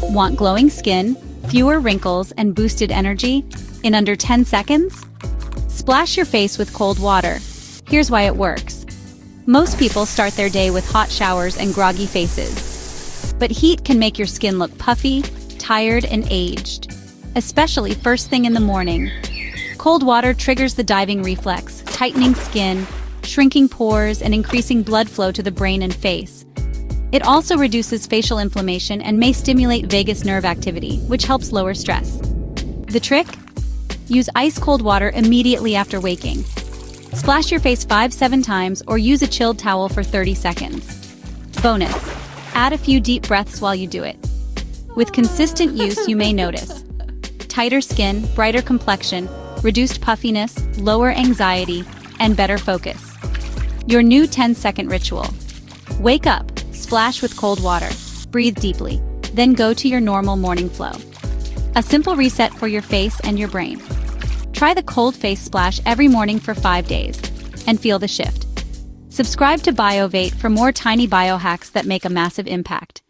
Want glowing skin, fewer wrinkles, and boosted energy in under 10 seconds? Splash your face with cold water. Here's why it works. Most people start their day with hot showers and groggy faces. But heat can make your skin look puffy, tired, and aged, especially first thing in the morning. Cold water triggers the diving reflex, tightening skin, shrinking pores, and increasing blood flow to the brain and face. It also reduces facial inflammation and may stimulate vagus nerve activity, which helps lower stress. The trick? Use ice-cold water immediately after waking. Splash your face 5-7 times or use a chilled towel for 30 seconds. Bonus: add a few deep breaths while you do it. With consistent use, you may notice tighter skin, brighter complexion, reduced puffiness, lower anxiety, and better focus. Your new 10-second ritual. Wake up, splash with cold water, breathe deeply, then go to your normal morning flow. A simple reset for your face and your brain. Try the cold face splash every morning for 5 days and feel the shift. Subscribe to Biovate for more tiny biohacks that make a massive impact.